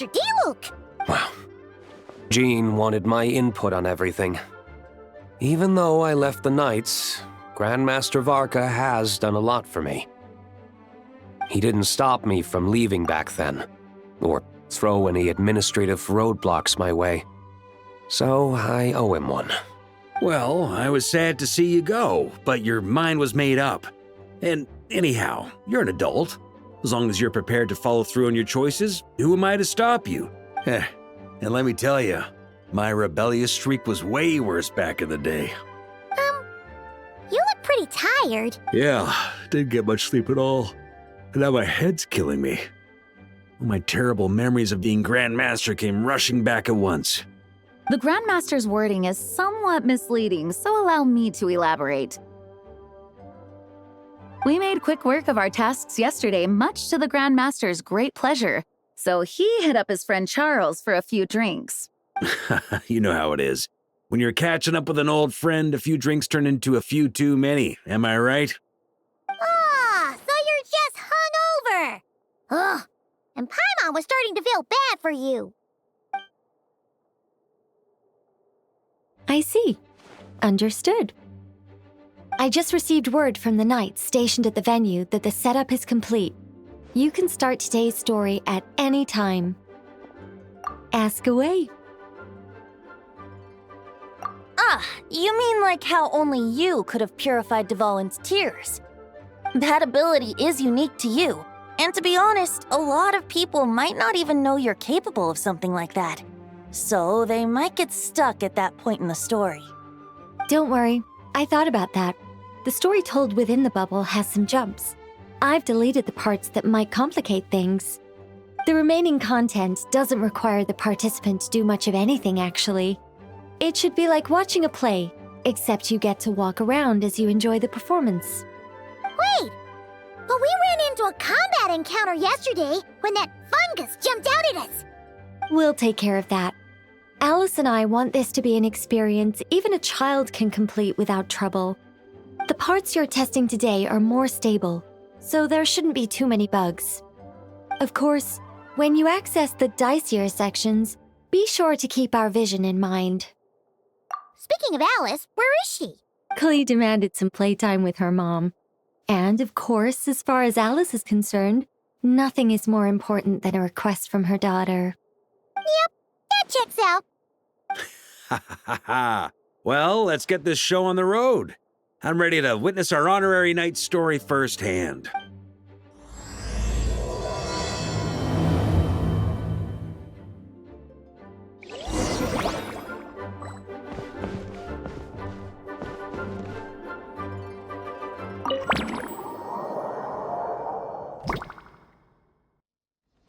Grandmaster Diluc! Well, Jean wanted my input on everything. Even though I left the Knights, Grandmaster Varka has done a lot for me. He didn't stop me from leaving back then, or throw any administrative roadblocks my way. So I owe him one. Well, I was sad to see you go, but your mind was made up. And anyhow, you're an adult. As long as you're prepared to follow through on your choices, who am I to stop you? And let me tell you, my rebellious streak was way worse back in the day. You look pretty tired. Yeah, didn't get much sleep at all. And now my head's killing me. All my terrible memories of being Grandmaster came rushing back at once. The Grandmaster's wording is somewhat misleading, so allow me to elaborate. We made quick work of our tasks yesterday, much to the Grandmaster's great pleasure, so he hit up his friend Charles for a few drinks. You know how it is. When you're catching up with an old friend, a few drinks turn into a few too many, am I right? Ah, so you're just hungover! Ugh, and Paimon was starting to feel bad for you. I see. Understood. I just received word from the Knights stationed at the venue that the setup is complete. You can start today's story at any time. Ask away. Ah, you mean like how only you could have purified Dvalin's tears? That ability is unique to you, and to be honest, a lot of people might not even know you're capable of something like that. So they might get stuck at that point in the story. Don't worry, I thought about that. The story told within the bubble has some jumps. I've deleted the parts that might complicate things. The remaining content doesn't require the participant to do much of anything, actually. It should be like watching a play, except you get to walk around as you enjoy the performance. Wait! But we ran into a combat encounter yesterday when that fungus jumped out at us! We'll take care of that. Alice and I want this to be an experience even a child can complete without trouble. The parts you're testing today are more stable, so there shouldn't be too many bugs. Of course, when you access the dicier sections, be sure to keep our vision in mind. Speaking of Alice, where is she? Klee demanded some playtime with her mom. And of course, as far as Alice is concerned, nothing is more important than a request from her daughter. Yep, that checks out. Ha ha ha ha. Well, let's get this show on the road. I'm ready to witness our honorary knight's story firsthand.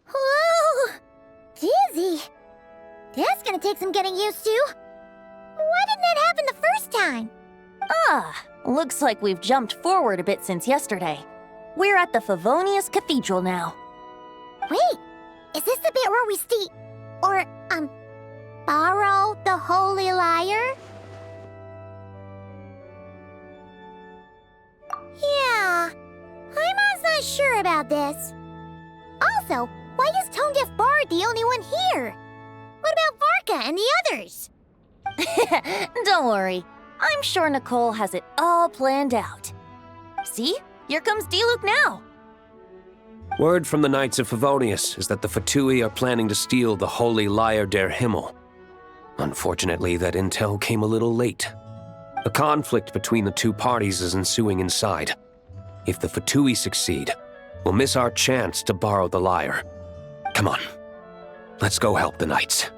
Whoa! Dizzy. That's gonna take some getting used to. Why didn't that happen the first time? Ah, looks like we've jumped forward a bit since yesterday. We're at the Favonius Cathedral now. Wait, is this the bit where we borrow the Holy Lyre? Yeah, Paimon's not sure about this. Also, why is Tone Deaf Bard the only one here? What about Varka and the others? Don't worry. I'm sure Nicole has it all planned out. See? Here comes Diluc now. Word from the Knights of Favonius is that the Fatui are planning to steal the Holy Lyre der Himmel. Unfortunately, that intel came a little late. A conflict between the two parties is ensuing inside. If the Fatui succeed, we'll miss our chance to borrow the lyre. Come on, let's go help the Knights.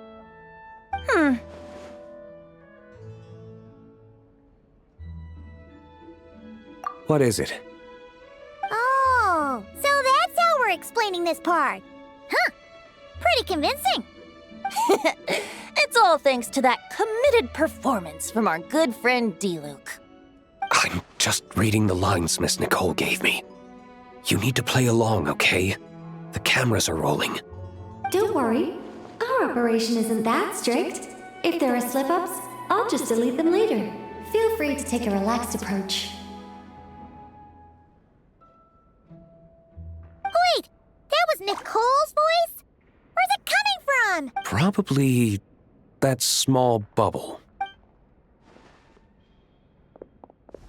What is it? Oh, so that's how we're explaining this part. Huh, pretty convincing. It's all thanks to that committed performance from our good friend Diluc. I'm just reading the lines Miss Nicole gave me. You need to play along, okay? The cameras are rolling. Don't worry, our operation isn't that strict. If there are slip-ups, I'll just delete them later. Feel free to take a relaxed approach. Wait, that was Nicole's voice? Where's it coming Probably that small bubble.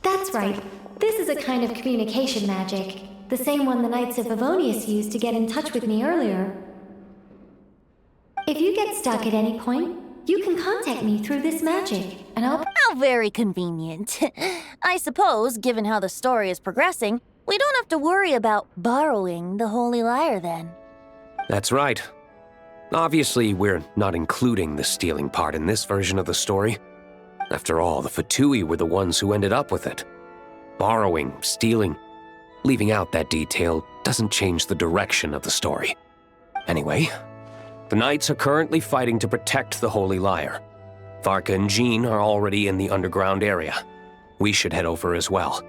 That's right. This is a kind of communication magic. The same one the Knights of Favonius used to get in touch with me earlier. If you get stuck at any point, you can contact me through this magic, and I'll... How very convenient. I suppose, given how the story is progressing, we don't have to worry about borrowing the Holy Lyre then. That's right. Obviously, we're not including the stealing part in this version of the story. After all, the Fatui were the ones who ended up with it. Borrowing, stealing, leaving out that detail doesn't change the direction of the story. Anyway, the Knights are currently fighting to protect the Holy Lyre. Varka and Jean are already in the underground area. We should head over as well.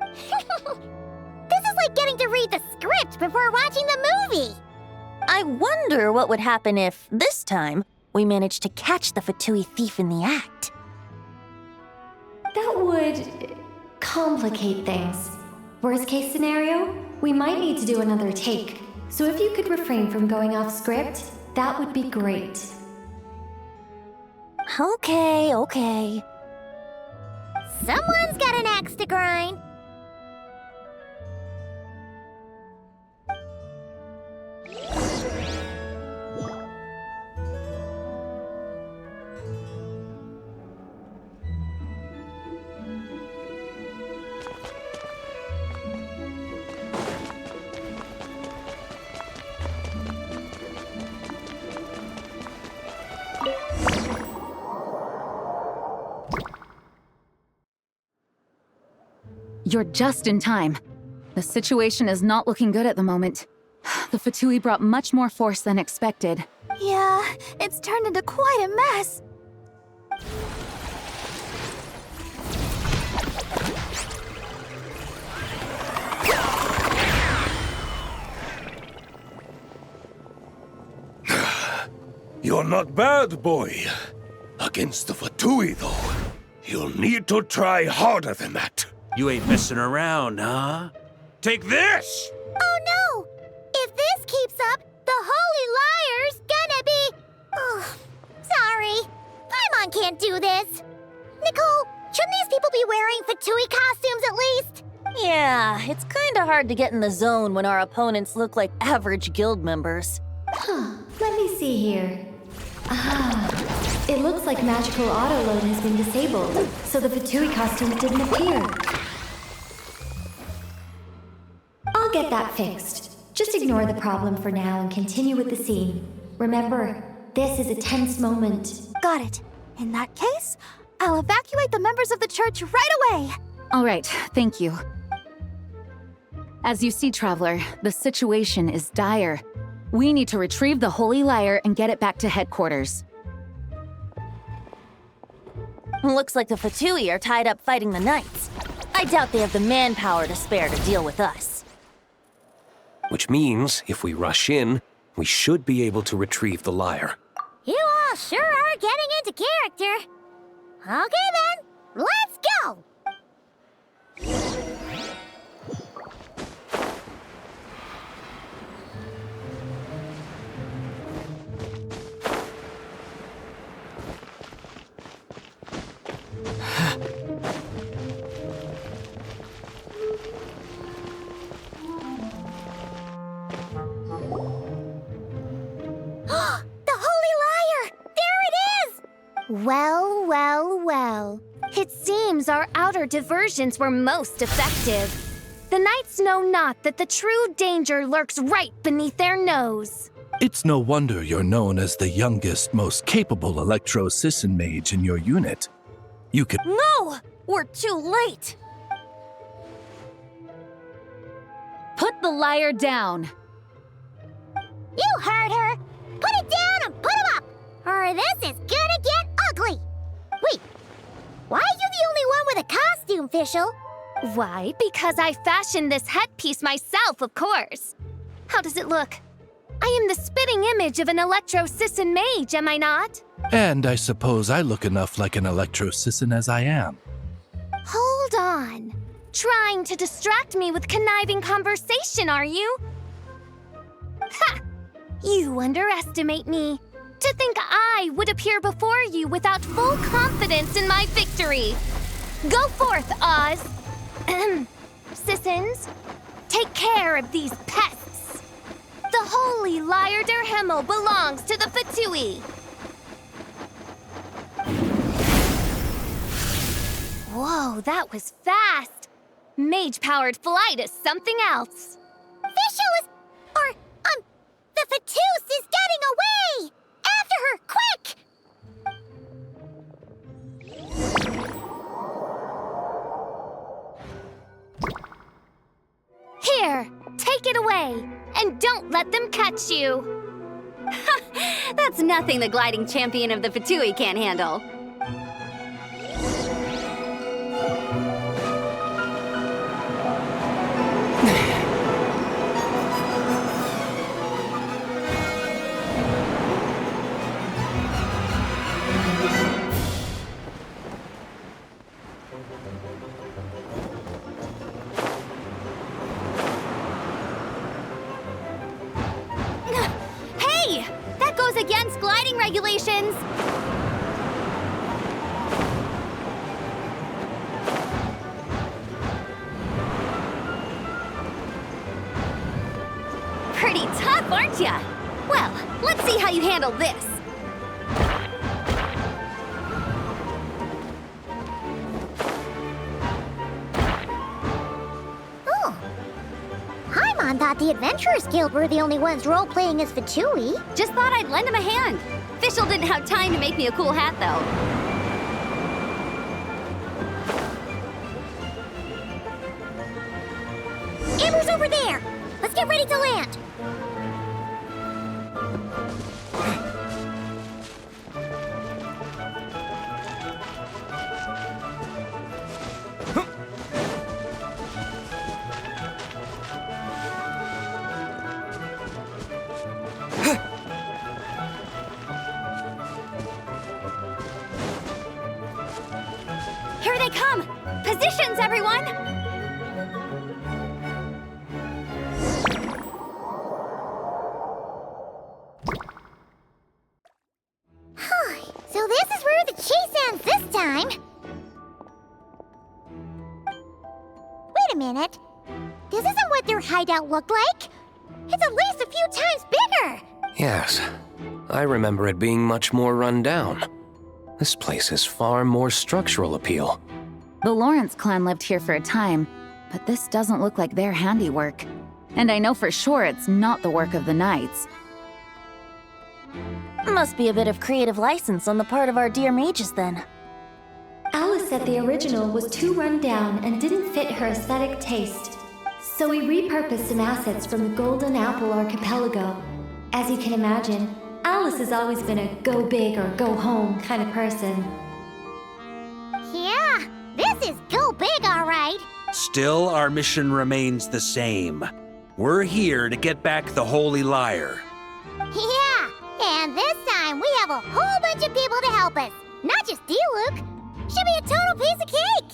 This is like getting to read the script before watching the movie. I wonder what would happen if, this time, we managed to catch the Fatui thief in the act. That would complicate things. Worst case scenario, we might need to do another take. So if you could refrain from going off script, that would be great. Okay. Someone's got an axe to grind. You're just in time. The situation is not looking good at the moment. The Fatui brought much more force than expected. Yeah, it's turned into quite a mess. You're not bad, boy. Against the Fatui, though, you'll need to try harder than that. You ain't messing around, huh? Take this! Oh no! If this keeps up, the Holy Lyre's gonna be... Oh, sorry. Paimon can't do this. Nicole, shouldn't these people be wearing Fatui costumes at least? Yeah, it's kinda hard to get in the zone when our opponents look like average guild members. Let me see here. It looks like magical autoload has been disabled, so the Fatui costumes didn't appear. I'll get that fixed. Just ignore the problem for now and continue with the scene. Remember, this is a tense moment. Got it. In that case, I'll evacuate the members of the church right away. All right, thank you. As you see, Traveler, the situation is dire. We need to retrieve the Holy Lyre and get it back to headquarters. Looks like the Fatui are tied up fighting the Knights. I doubt they have the manpower to spare to deal with us. Which means, if we rush in, we should be able to retrieve the lyre. You all sure are getting into character. Okay then, let's go! Well. It seems our outer diversions were most effective. The Knights know not that the true danger lurks right beneath their nose. It's no wonder you're known as the youngest, most capable electro-Sisson mage in your unit. You could— No! We're too late! Put the lyre down! You heard her! Put it down and put him up! Or this is gonna get ugly! Wait, why are you the only one with a costume, Fischl? Why? Because I fashioned this headpiece myself, of course. How does it look? I am the spitting image of an electro-Sisson mage, am I not? And I suppose I look enough like an electro-Sisson as I am. Hold on. Trying to distract me with conniving conversation, are you? Ha! You underestimate me. To think I would appear before you without full confidence in my victory. Go forth, Oz. Sissons, take care of these pests. The Holy Lyre der Himmel belongs to the Fatui. Whoa, that was fast. Mage-powered flight is something else. Fischl is... the Fatus is getting away! After her, quick! Here, take it away, and don't let them catch you. That's nothing the gliding champion of the Fatui can't handle. Hey! That goes against gliding regulations! Pretty tough, aren't ya? Well, let's see how you handle this. Oh. Paimon thought the Adventurers Guild were the only ones role-playing as Fatui. Just thought I'd lend him a hand. Fischl didn't have time to make me a cool hat, though. Amber's over there! Let's get ready to land! Here they come! Positions, everyone! So this is where the chase ends this time. Wait a minute. This isn't what their hideout looked like. It's at least a few times bigger. Yes, I remember it being much more run down. This place has far more structural appeal. The Lawrence clan lived here for a time, but this doesn't look like their handiwork. And I know for sure it's not the work of the knights. Must be a bit of creative license on the part of our dear mages, then. Alice said the original was too run down and didn't fit her aesthetic taste. So we repurposed some assets from the Golden Apple Archipelago. As you can imagine, Alice has always been a go big or go home kind of person. Yeah, this is go big, all right. Still, our mission remains the same. We're here to get back the Holy Lyre. Yeah, and this time we have a whole bunch of people to help us. Not just Diluc. Should be a total piece of cake.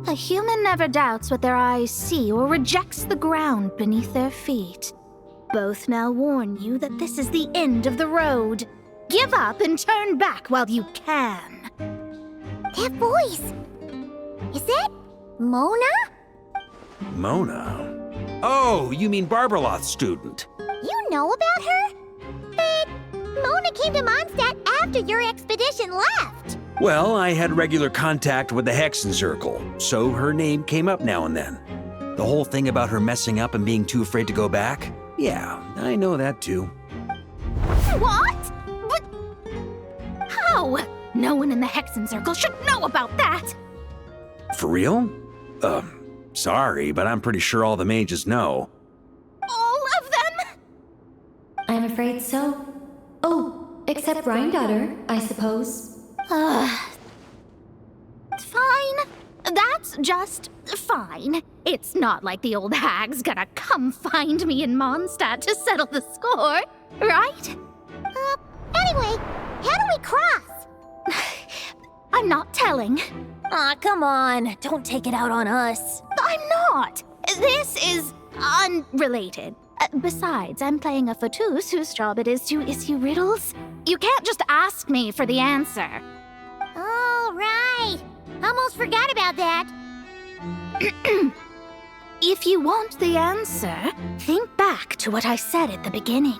A human never doubts what their eyes see or rejects the ground beneath their feet. Both now warn you that this is the end of the road. Give up and turn back while you can. That voice. Is that Mona? Mona? Oh, you mean Barbarloth's student. You know about her? But Mona came to Mondstadt after your expedition left. Well, I had regular contact with the Hexen Circle, so her name came up now and then. The whole thing about her messing up and being too afraid to go back? Yeah, I know that too. What? But how? No one in the Hexen Circle should know about that. For real? Sorry, but I'm pretty sure all the mages know. All of them? I'm afraid so. Oh, except Rhindaughter, I suppose. Fine. That's just fine. It's not like the old hag's gonna come find me in Mondstadt to settle the score, right? Anyway, how do we cross? I'm not telling. Aw, come on. Don't take it out on us. I'm not. This is unrelated. Besides, I'm playing a fatus whose job it is to issue riddles. You can't just ask me for the answer. Oh, right. Almost forgot about that. If you want the answer, think back to what I said at the beginning.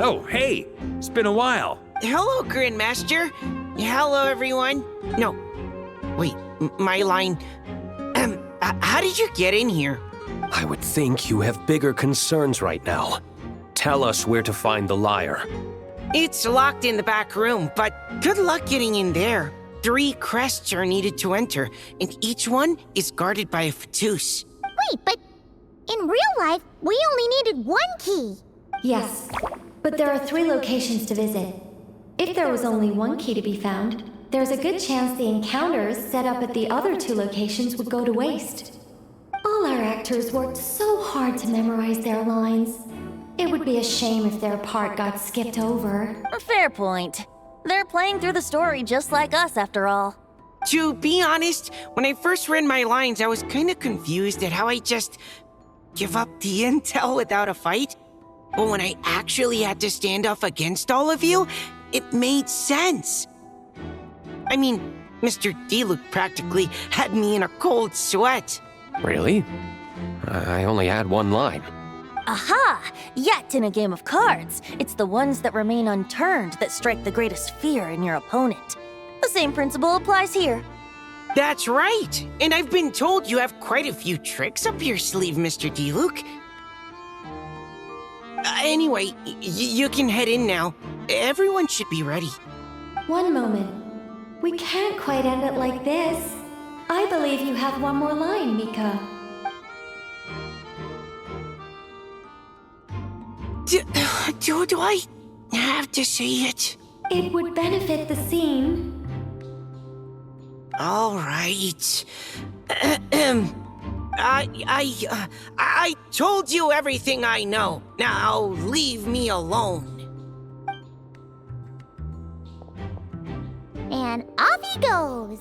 Oh, hey! It's been a while. Hello, Grandmaster. Hello, everyone. No. Wait, my line. How did you get in here? I would think you have bigger concerns right now. Tell us where to find the lyre. It's locked in the back room, but good luck getting in there. 3 crests are needed to enter, and each one is guarded by a fatus. Wait, but in real life, we only needed 1 key. Yes, but there are 3 locations to visit. If there was only 1 key to be found, there's a good chance the encounters set up at the other 2 locations would go to waste. All our actors worked so hard to memorize their lines. It would be a shame if their part got skipped over. Fair point. They're playing through the story just like us, after all. To be honest, when I first read my lines, I was kind of confused at how I just give up the intel without a fight. But when I actually had to stand up against all of you, it made sense. I mean, Mr. Diluc practically had me in a cold sweat. Really? I only had 1 line. Aha! Yet in a game of cards, it's the ones that remain unturned that strike the greatest fear in your opponent. The same principle applies here. That's right! And I've been told you have quite a few tricks up your sleeve, Mr. Diluc. Anyway, you can head in now. Everyone should be ready. One moment. We can't quite end it like this. I believe you have 1 more line, Mika. Do I have to say it? It would benefit the scene. All right. I told you everything I know. Now leave me alone. And off he goes.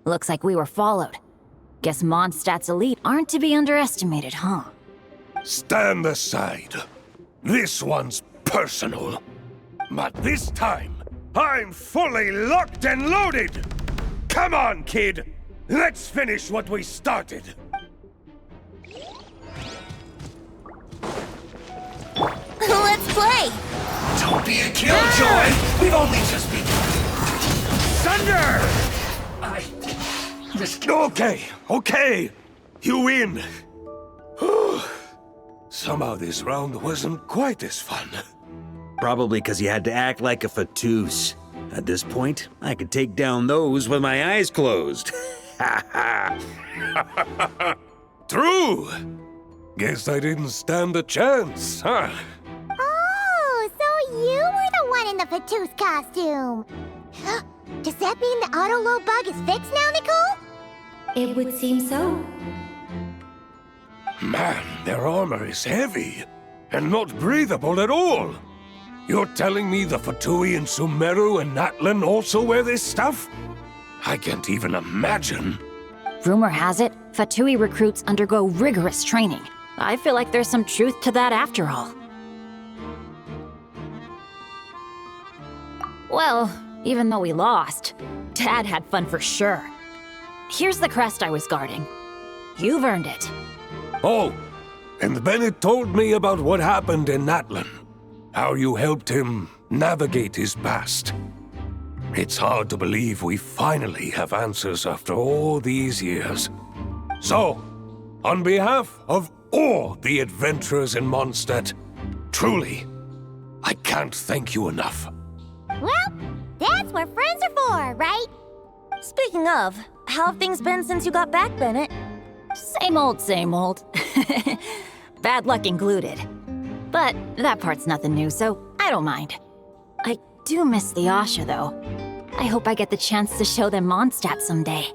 Looks like we were followed. Guess Mondstadt's elite aren't to be underestimated, huh? Stand aside. This one's personal. But this time, I'm fully locked and loaded! Come on, kid! Let's finish what we started! Let's play! Don't be a killjoy! We've only just begun! Thunder! Okay. You win. Somehow this round wasn't quite as fun. Probably because you had to act like a fatus. At this point, I could take down those with my eyes closed. True. Guess I didn't stand a chance, huh? Oh, so you were the one in the Fatou's costume. Does that mean the auto-load bug is fixed now, Nicole? It would seem so. Man, their armor is heavy and not breathable at all. You're telling me the Fatui and Sumeru and Natlan also wear this stuff? I can't even imagine. Rumor has it, Fatui recruits undergo rigorous training. I feel like there's some truth to that after all. Well, even though we lost, Dad had fun for sure. Here's the crest I was guarding. You've earned it. Oh, and Bennett told me about what happened in Natlan. How you helped him navigate his past. It's hard to believe we finally have answers after all these years. So, on behalf of all the adventurers in Mondstadt, truly, I can't thank you enough. Well, that's what friends are for, right? Speaking of, how have things been since you got back, Bennett? Same old, same old. Bad luck included. But that part's nothing new, so I don't mind. I do miss the Asha, though. I hope I get the chance to show them Mondstadt someday.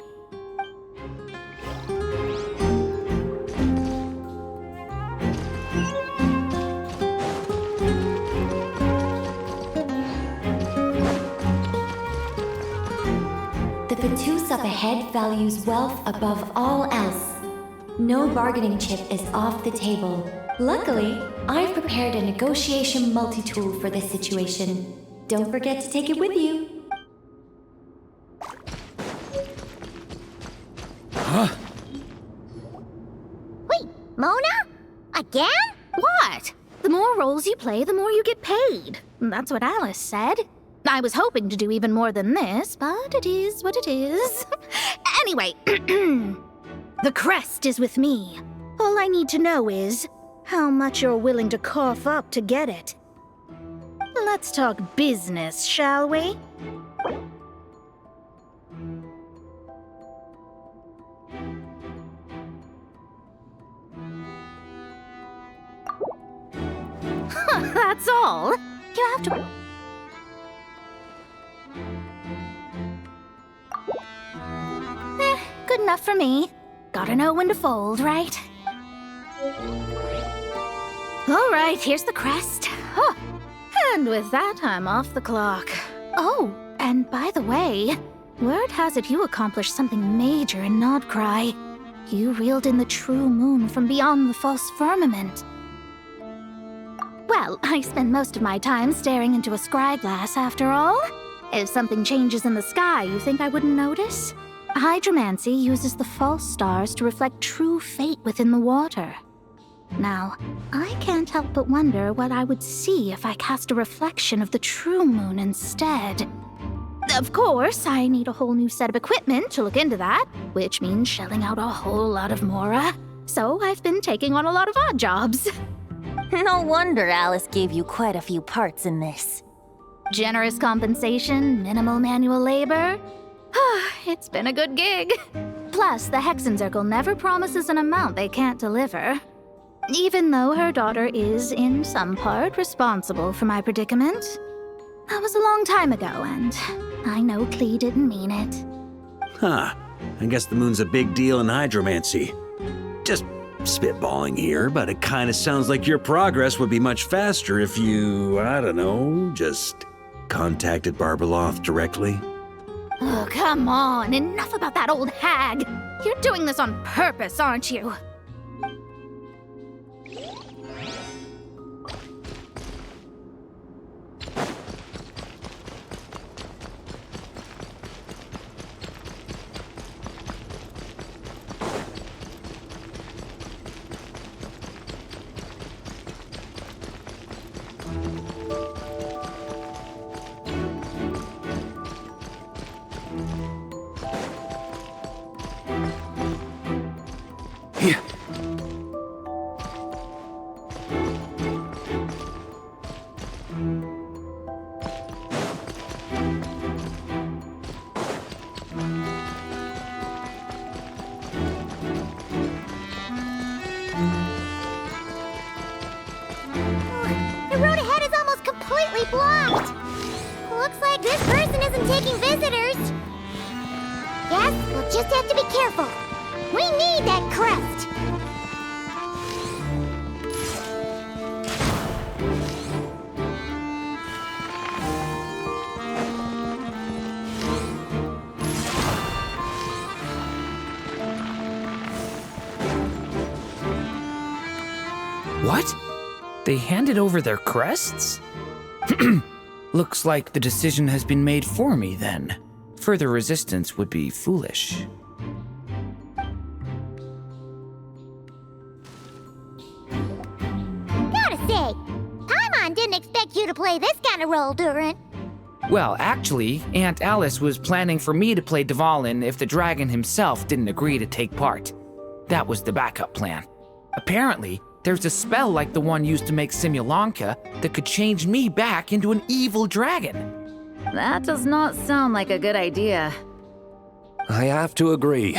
The Fatus up ahead values wealth above all else. No bargaining chip is off the table. Luckily, I've prepared a negotiation multi-tool for this situation. Don't forget to take it with you. Wait, Mona? Again? What? The more roles you play, the more you get paid. That's what Alice said. I was hoping to do even more than this, but it is what it is. Anyway, the crest is with me. All I need to know is how much you're willing to cough up to get it. Let's talk business, shall we? That's all. You have to... Good enough for me. Gotta know when to fold, right? All right, here's the crest. Oh, and with that, I'm off the clock. Oh, and by the way, word has it you accomplished something major in Nodcry. You reeled in the true moon from beyond the false firmament. Well, I spend most of my time staring into a scryglass after all. If something changes in the sky, you think I wouldn't notice? Hydromancy uses the false stars to reflect true fate within the water. Now, I can't help but wonder what I would see if I cast a reflection of the true moon instead. Of course, I need a whole new set of equipment to look into that, which means shelling out a whole lot of mora. So I've been taking on a lot of odd jobs. No wonder Alice gave you quite a few parts in this. Generous compensation, minimal manual labor. It's been a good gig. Plus, the Hexen Circle never promises an amount they can't deliver. Even though her daughter is, in some part, responsible for my predicament. That was a long time ago, and I know Klee didn't mean it. Huh. I guess the moon's a big deal in hydromancy. Just spitballing here, but it kinda sounds like your progress would be much faster if you, I don't know, just contacted Barbeloth directly. Oh, come on. Enough about that old hag. You're doing this on purpose, aren't you? Here. like this person isn't taking visitors. Yes, we'll just have to be careful. We need that crest. What? They handed over their crests? Looks like the decision has been made for me then. Further resistance would be foolish. Gotta say, Paimon didn't expect you to play this kind of role, Durin. Well, actually, Aunt Alice was planning for me to play Dvalin if the dragon himself didn't agree to take part. That was the backup plan. Apparently, there's a spell like the one used to make Simulanka that could change me back into an evil dragon. That does not sound like a good idea. I have to agree.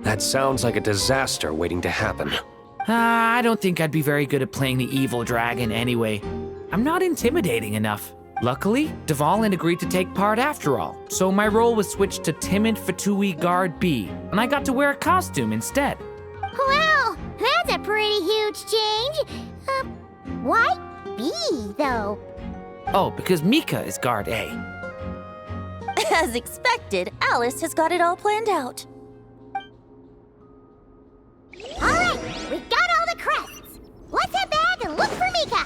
That sounds like a disaster waiting to happen. I don't think I'd be very good at playing the evil dragon anyway. I'm not intimidating enough. Luckily, Dvalin agreed to take part after all, so my role was switched to timid Fatui Guard B, and I got to wear a costume instead. Wow, that's a pretty huge change. Why B, though? Oh, because Mika is Guard A. As expected, Alice has got it all planned out. All right, we got all the crests. Let's head back and look for Mika.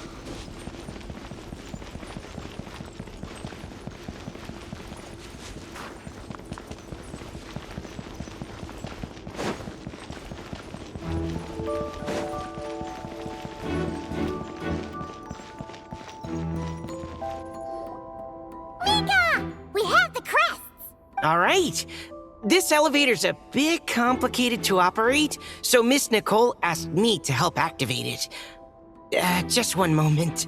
Mika! We have the crests! All right. This elevator's a bit complicated to operate, so Miss Nicole asked me to help activate it. Just one moment.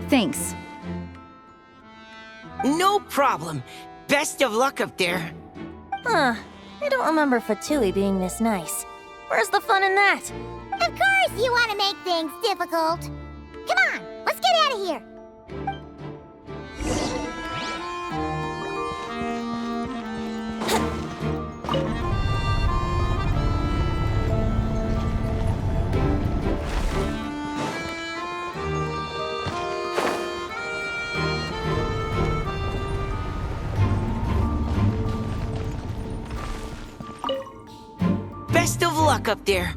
Thanks. No problem. Best of luck up there. Huh. I don't remember Fatui being this nice. Where's the fun in that? Of course you want to make things difficult. Come on, let's get out of here. Best of luck up there.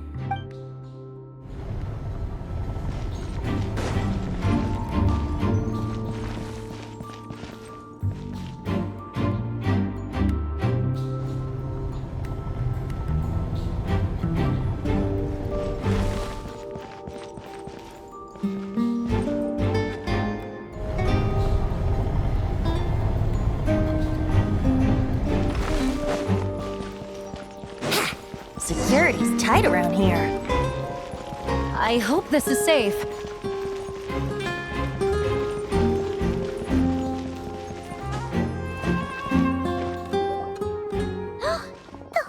Security's tight around here. I hope this is safe. The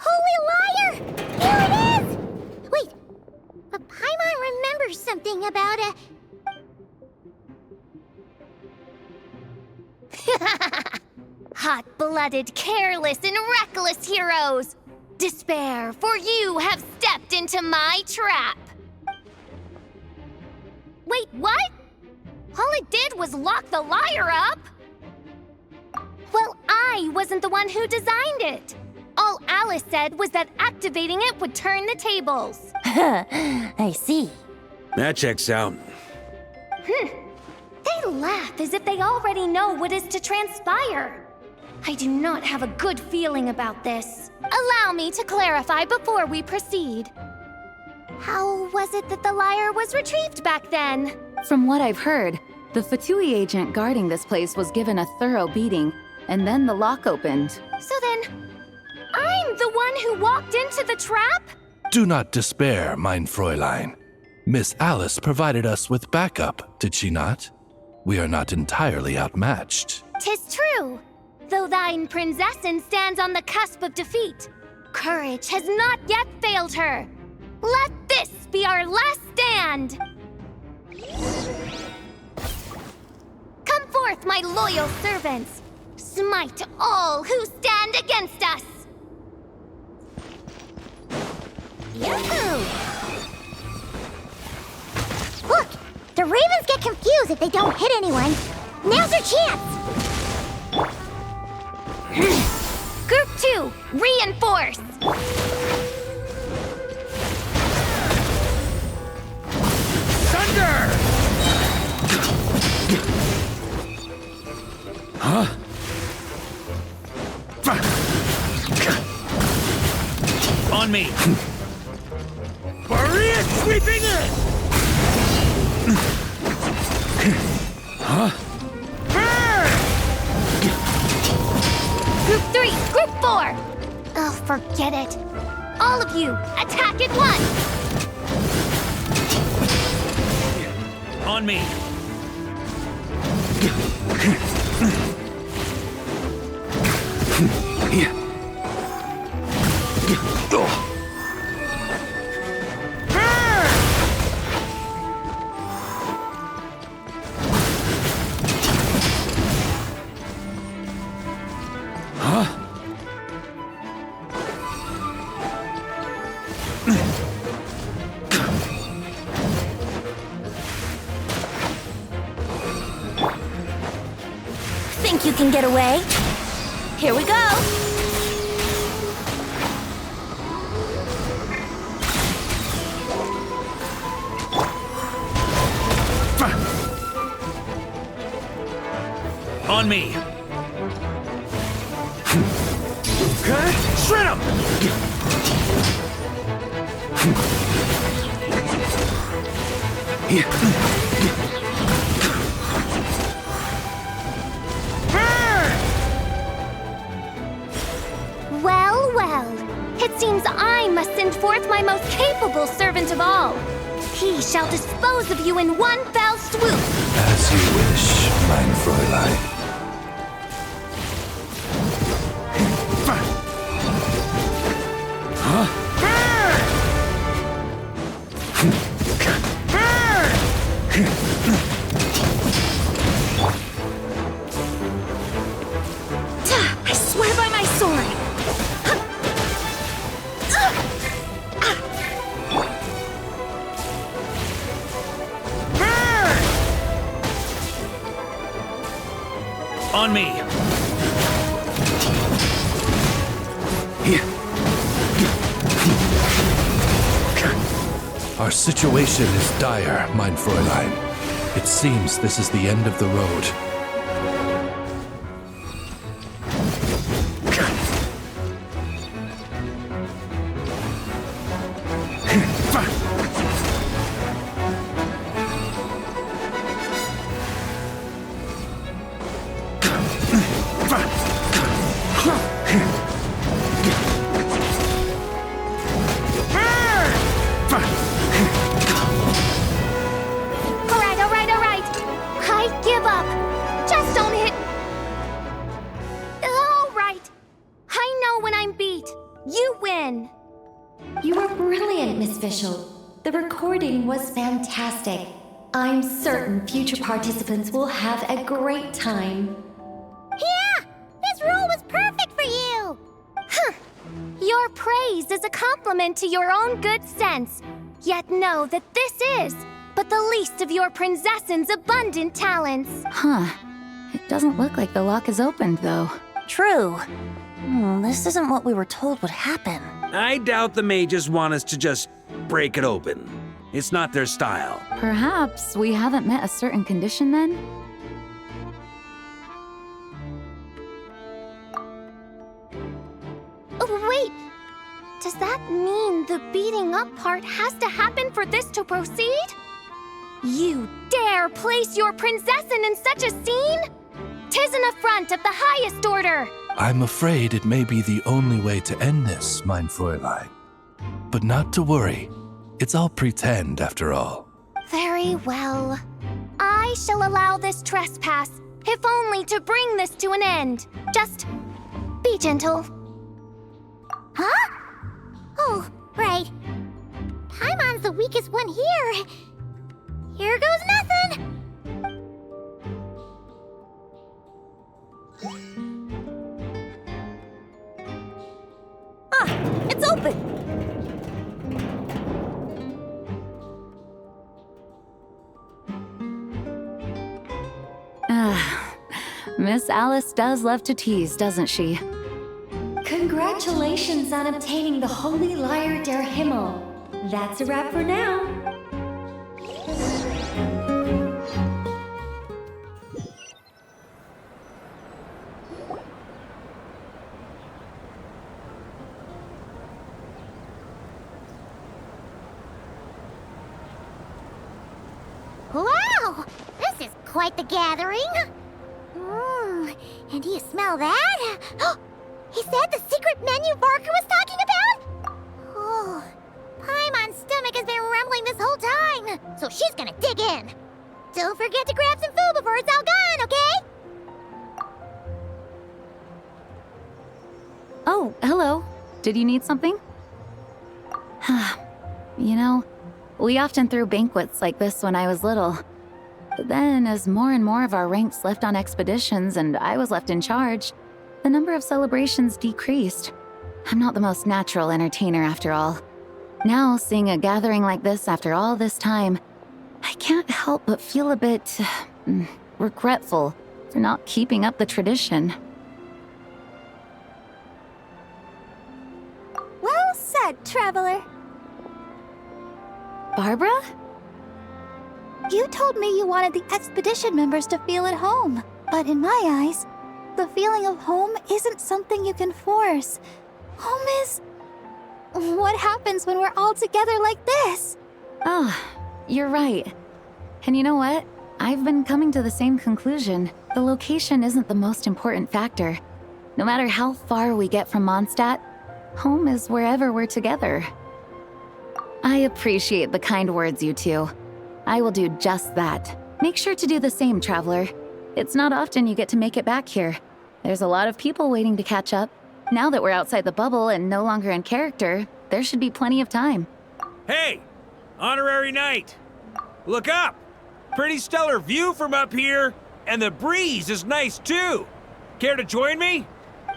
Holy Lyre! Here it is! Wait, but Paimon remembers something about a... Hot-blooded, careless, and reckless heroes! Despair, for you have stepped into my trap! Wait, what? All it did was lock the lyre up! Well, I wasn't the one who designed it! All Alice said was that activating it would turn the tables. I see. That checks out. They laugh as if they already know what is to transpire. I do not have a good feeling about this. Allow me to clarify before we proceed. How was it that the lyre was retrieved back then? From what I've heard, the Fatui agent guarding this place was given a thorough beating, and then the lock opened. So then, I'm the one who walked into the trap? Do not despair, mein Fräulein. Miss Alice provided us with backup, did she not? We are not entirely outmatched. 'Tis true. Though thine prinzessin stands on the cusp of defeat, courage has not yet failed her. Let this be our last stand! Come forth, my loyal servants! Smite all who stand against us! Yahoo! Look! The ravens get confused if they don't hit anyone. Now's your chance! Group 2, reinforce! Thunder! Huh? On me! Maria sweeping in! Huh? Group 3, Group 4! Oh, forget it. All of you, attack at once! On me! Think you can get away? Here we go! On me! Shred him! Well, well. It seems I must send forth my most capable servant of all. He shall dispose of you in one fell swoop. As you wish, mein Fräulein. I swear by my sword. On me! Our situation is dire, mein Fräulein. It seems this is the end of the road. You were brilliant, Miss Fischl. The recording was fantastic. I'm certain future participants will have a great time. Yeah! This role was perfect for you! Huh. Your praise is a compliment to your own good sense. Yet know that this is but the least of your princess's abundant talents. Huh. It doesn't look like the lock is opened, though. True. This isn't what we were told would happen. I doubt the mages want us to just break it open. It's not their style. Perhaps we haven't met a certain condition then? Oh, wait! Does that mean the beating up part has to happen for this to proceed? You dare place your princessin in such a scene? 'Tis an affront of the highest order! I'm afraid it may be the only way to end this, mein Fräulein. But not to worry. It's all pretend, after all. Very well. I shall allow this trespass, if only to bring this to an end. Just be gentle. Huh? Oh, right. the weakest one here. Here goes nothing! Ah, it's open! Miss Alice does love to tease, doesn't she? Congratulations on obtaining the Holy Lyre der Himmel. That's a wrap for now. Wow! This is quite the gathering. And do you smell that? Is that the secret menu Varka was talking about? Oh, Paimon's stomach has been rumbling this whole time, so she's gonna dig in. Don't forget to grab some food before it's all gone, okay? Oh, hello. Did you need something? You know, we often threw banquets like this when I was little. But then, as more and more of our ranks left on expeditions and I was left in charge, the number of celebrations decreased. I'm not the most natural entertainer after all. Now, seeing a gathering like this after all this time, I can't help but feel a bit regretful for not keeping up the tradition. Well said, traveler. Barbara? You told me you wanted the expedition members to feel at home, but in my eyes, the feeling of home isn't something you can force. Home is... what happens when we're all together like this? Oh, you're right. And you know what? I've been coming to the same conclusion. The location isn't the most important factor. No matter how far we get from Mondstadt, home is wherever we're together. I appreciate the kind words, you two. I will do just that. Make sure to do the same, traveler. It's not often you get to make it back here. There's a lot of people waiting to catch up. Now that we're outside the bubble and no longer in character, there should be plenty of time. Hey! Honorary knight! Look up! Pretty stellar view from up here, and the breeze is nice too! Care to join me?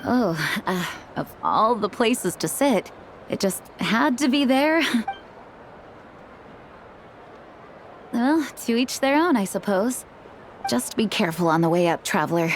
Oh, of all the places to sit, it just had to be there. Well, to each their own, I suppose. Just be careful on the way up, traveler.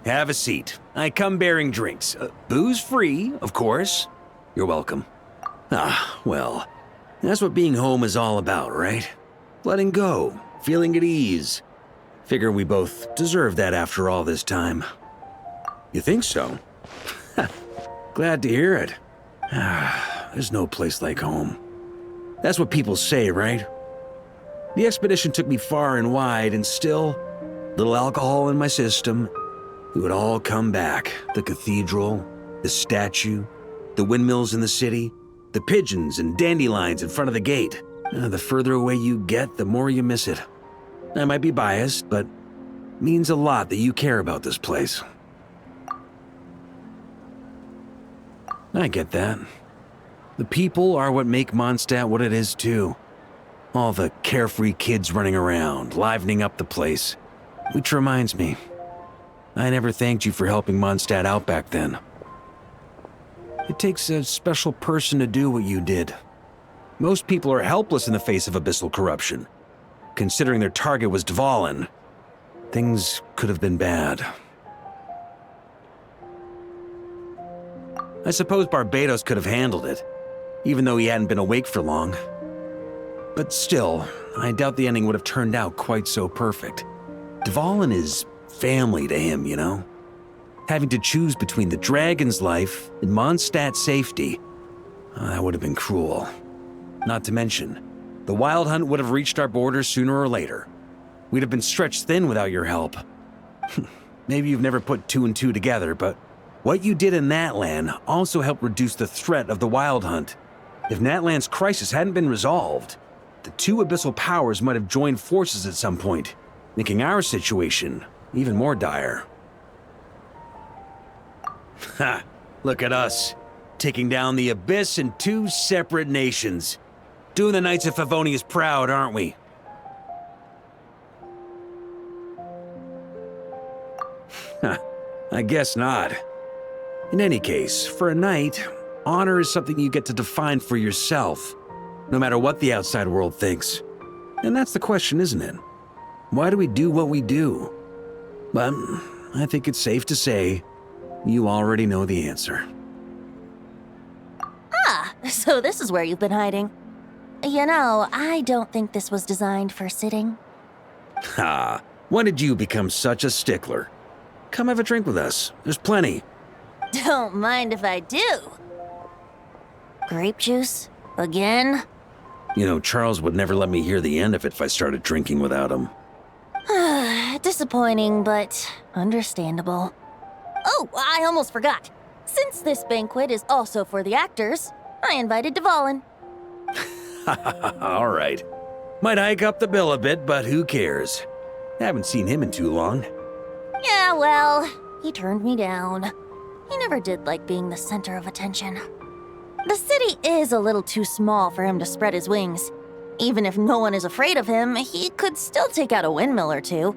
Have a seat. I come bearing drinks. Booze free, of course. You're welcome. Ah, well, that's what being home is all about, right? Letting go, feeling at ease. Figure we both deserve that after all this time. You think so? Glad to hear it. There's no place like home. That's what people say, right? The expedition took me far and wide, and still, little alcohol in my system, it would all come back. The cathedral, the statue, the windmills in the city, the pigeons and dandelions in front of the gate. The further away you get, the more you miss it. I might be biased, but it means a lot that you care about this place. I get that. The people are what make Mondstadt what it is too. All the carefree kids running around, livening up the place. Which reminds me, I never thanked you for helping Mondstadt out back then. It takes a special person to do what you did. Most people are helpless in the face of abyssal corruption. Considering their target was Dvalin, things could have been bad. I suppose Barbados could have handled it, even though he hadn't been awake for long. But still, I doubt the ending would have turned out quite so perfect. Dvalin is family to him, you know? Having to choose between the dragon's life and Mondstadt's safety, that would have been cruel. Not to mention, The Wild Hunt would have reached our borders sooner or later. We'd have been stretched thin without your help. Maybe you've never put two and two together, but what you did in Natlan also helped reduce the threat of the Wild Hunt. If Natlan's crisis hadn't been resolved, the two abyssal powers might have joined forces at some point, making our situation even more dire. Ha! Look at us, taking down the Abyss in two separate nations. Doing the Knights of Favonius proud, aren't we? I guess not. In any case, for a knight, honor is something you get to define for yourself, no matter what the outside world thinks. And that's the question, isn't it? Why do we do what we do? But I think it's safe to say you already know the answer. Ah, so this is where you've been hiding. You know, I don't think this was designed for sitting. Ha! When did you become such a stickler? Come have a drink with us. There's plenty. Don't mind if I do. Grape juice? Again? You know, Charles would never let me hear the end of it if I started drinking without him. Disappointing, but understandable. Oh, I almost forgot. Since this banquet is also for the actors, I invited Dvalin. All right. Might hike up the bill a bit, but who cares? Haven't seen him in too long. Yeah, well, he turned me down. He never did like being the center of attention. The city is a little too small for him to spread his wings. Even if no one is afraid of him, he could still take out a windmill or two.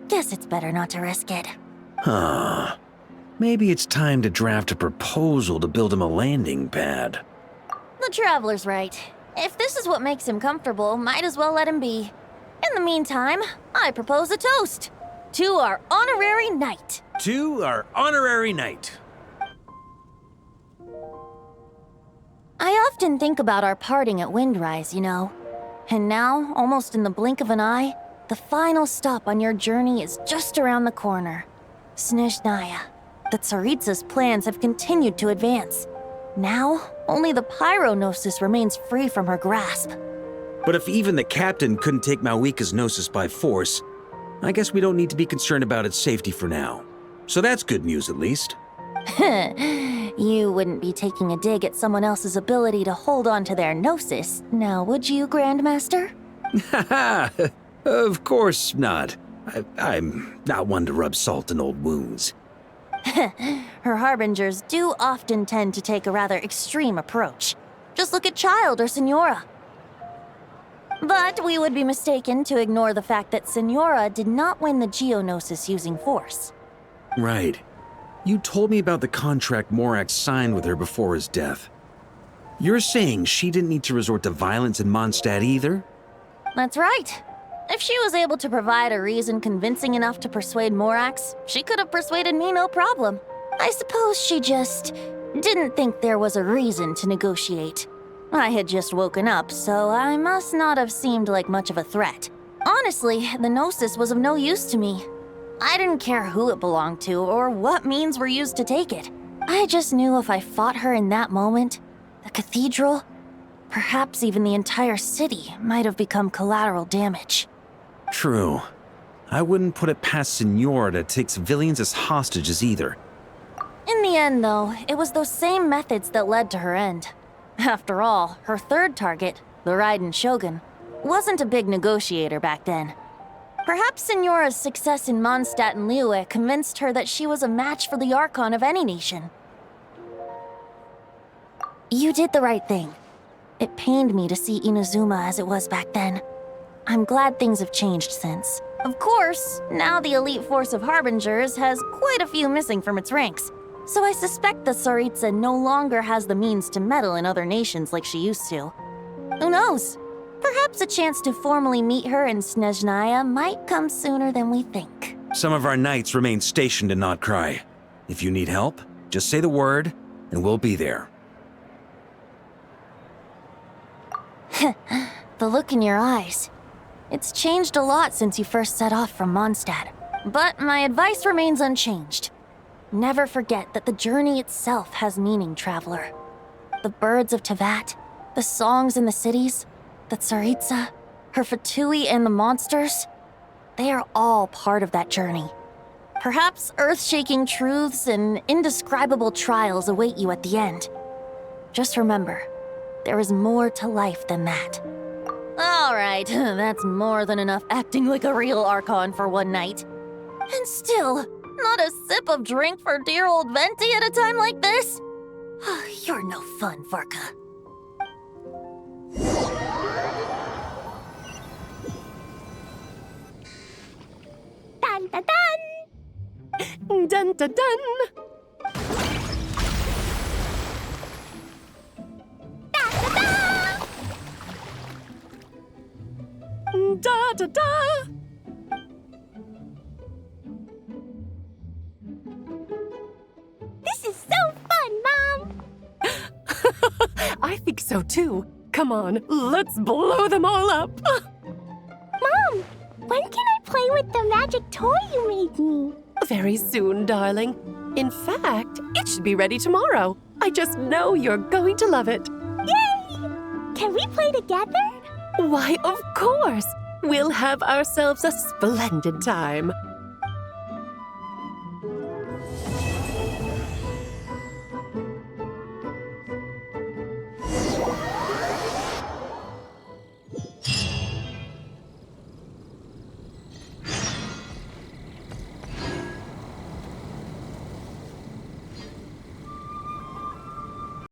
Guess it's better not to risk it. Huh. Maybe it's time to draft a proposal to build him a landing pad. The Traveler's right. If this is what makes him comfortable, might as well let him be. In the meantime, I propose a toast. To our honorary knight. To our honorary knight. I often think about our parting at Windrise, you know. And now, almost in the blink of an eye, the final stop on your journey is just around the corner. Snezhnaya. The Tsaritsa's plans have continued to advance. Now, only the Pyronosis remains free from her grasp. But if even the captain couldn't take Malwika's Gnosis by force, I guess we don't need to be concerned about its safety for now. So that's good news, at least. You wouldn't be taking a dig at someone else's ability to hold on to their Gnosis, now would you, Grandmaster? Haha! Of course not. I'm not one to rub salt in old wounds. Her harbingers do often tend to take a rather extreme approach. Just look at Child or Senora. But we would be mistaken to ignore the fact that Senora did not win the Geonosis using force. Right. You told me about the contract Morax signed with her before his death. You're saying she didn't need to resort to violence in Mondstadt either? That's right. If she was able to provide a reason convincing enough to persuade Morax, she could have persuaded me no problem. I suppose she just didn't think there was a reason to negotiate. I had just woken up, so I must not have seemed like much of a threat. Honestly, the Gnosis was of no use to me. I didn't care who it belonged to or what means were used to take it. I just knew if I fought her in that moment, the cathedral, perhaps even the entire city, might have become collateral damage. True. I wouldn't put it past Senora to take civilians as hostages either. In the end, though, it was those same methods that led to her end. After all, her third target, the Raiden Shogun, wasn't a big negotiator back then. Perhaps Senora's success in Mondstadt and Liyue convinced her that she was a match for the Archon of any nation. You did the right thing. It pained me to see Inazuma as it was back then. I'm glad things have changed since. Of course, now the elite force of Harbingers has quite a few missing from its ranks, so I suspect the Tsaritsa no longer has the means to meddle in other nations like she used to. Who knows? Perhaps a chance to formally meet her in Snezhnaya might come sooner than we think. Some of our knights remain stationed in Not Cry. If you need help, just say the word, and we'll be there. The look in your eyes. It's changed a lot since you first set off from Mondstadt. But my advice remains unchanged. Never forget that the journey itself has meaning, traveler. The birds of Tevat, the songs in the cities, The Tsaritsa, her Fatui, and the monsters, they are all part of that journey. Perhaps earth-shaking truths and indescribable trials await you at the end. Just remember, there is more to life than that. All right, that's more than enough acting like a real Archon for one night. And still, not a sip of drink for dear old Venti at a time like this? You're no fun, Varka. Dun dun dun! Dun dun dun! Da da da! This is so fun, Mom! I think so too. Come on, let's blow them all up! Mom, when can I play with the magic toy you made me? Very soon, darling. In fact, it should be ready tomorrow. I just know you're going to love it. Yay! Can we play together? Why, of course! We'll have ourselves a splendid time.